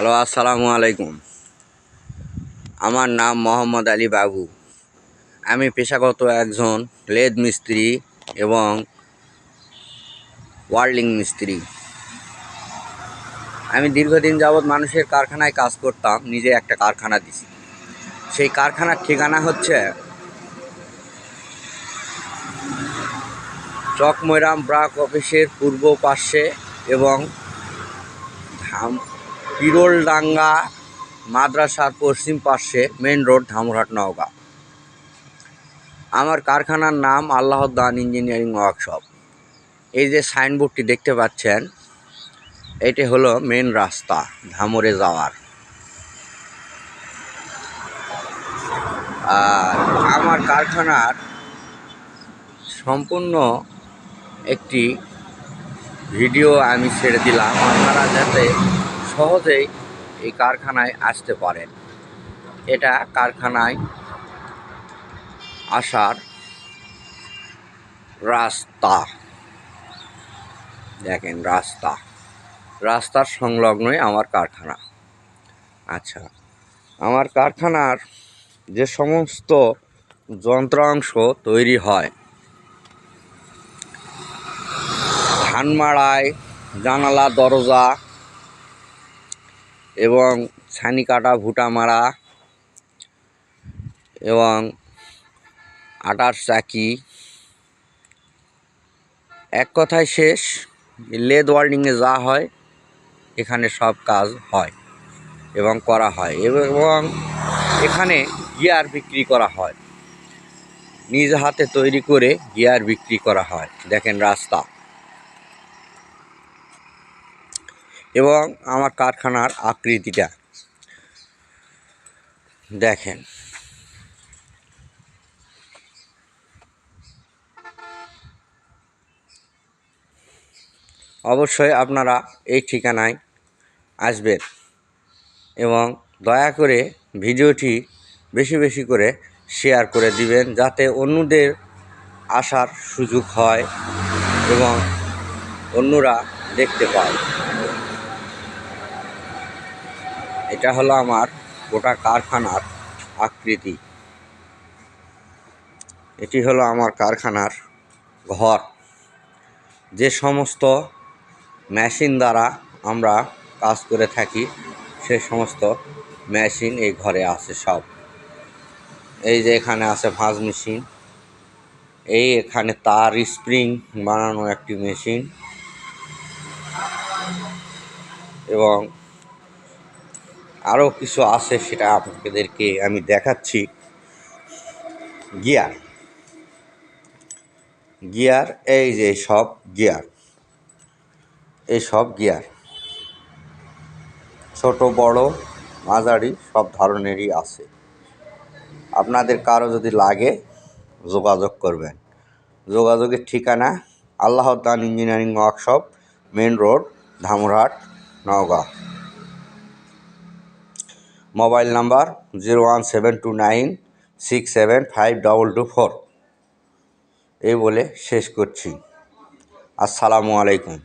Hello, আসসালামু আলাইকুম। আমার নাম মোহাম্মদ আলী বাবু। আমি পেশাগত একজন লেদ মিস্ত্রি এবং ওয়ার্লিং মিস্ত্রি। আমি দীর্ঘদিন যাবৎ মানুষের কারখানায় কাজ করতাম, নিজে একটা কারখানা দিছি। সেই কারখানার ঠিকানা হচ্ছে চকমৈরাম ব্রাক অফিসের পূর্ব পার্শ্বে এবং পিরোলডাঙ্গা মাদ্রাসার পশ্চিম পার্শ্বে মেন রোড, ধামরাট, নওগাঁ। আমার কারখানার নাম আল্লাহর দান ইঞ্জিনিয়ারিং ওয়ার্কশপ। এই যে সাইনবোর্ডটি দেখতে পাচ্ছেন, এটি হলো মেন রাস্তা ধামরে যাওয়ার। আর আমার কারখানার সম্পূর্ণ একটি ভিডিও আমি ছেড়ে দিলাম, আপনারা যাতে সহজেই এই কারখানায় আসতে পারেন। এটা কারখানায় আসার রাস্তা, দেখেন রাস্তার সংলগ্নই আমার কারখানা। আচ্ছা, আমার কারখানার যে সমস্ত যন্ত্রাংশ তৈরি হয়, ধান মাড়াই, জানালা, দরজা এবং ছানি কাটা, ভুটা মারা এবং আটার চাকি, এক কথায় শেষ, লেদ ওয়ার্ল্ডিংয়ে যা হয় এখানে সব কাজ হয় এবং করা হয়। এবং এখানে গিয়ার বিক্রি করা হয়, নিজ হাতে তৈরি করে গিয়ার বিক্রি করা হয়। দেখেন রাস্তা এবং আমার কারখানার আকৃতিটা দেখেন। অবশ্যই আপনারা এই ঠিকানায় আসবেন এবং দয়া করে ভিডিওটি বেশি বেশি করে শেয়ার করে দিবেন, যাতে অন্যদের আসার সুযোগ হয় এবং অন্যরা দেখতে পায়। এটা হলো আমার গোটা কারখানার আকৃতি। এটি হলো আমার কারখানার ঘর। যে সমস্ত মেশিন দ্বারা আমরা কাজ করে থাকি, সে সমস্ত মেশিন এই ঘরে আছে সব। এই যে এখানে আছে ভাঁজ মেশিন, এই এখানে তার স্প্রিং বানানো একটি মেশিন, এবং আরও কিছু আছে, সেটা আপনাদেরকে আমি দেখাচ্ছি। গিয়ার এই যে সব গিয়ার, এই সব গিয়ার ছোট বড় মাঝারি সব ধরনেরই আছে। আপনাদের কারো যদি লাগে যোগাযোগ করবেন। যোগাযোগের ঠিকানা আল্লাহর দান engineering workshop, main road, Dhamrat, Naogaon. Mobile number 01729675224। এই বলে শেষ করছি। আসসালামু আলাইকুম।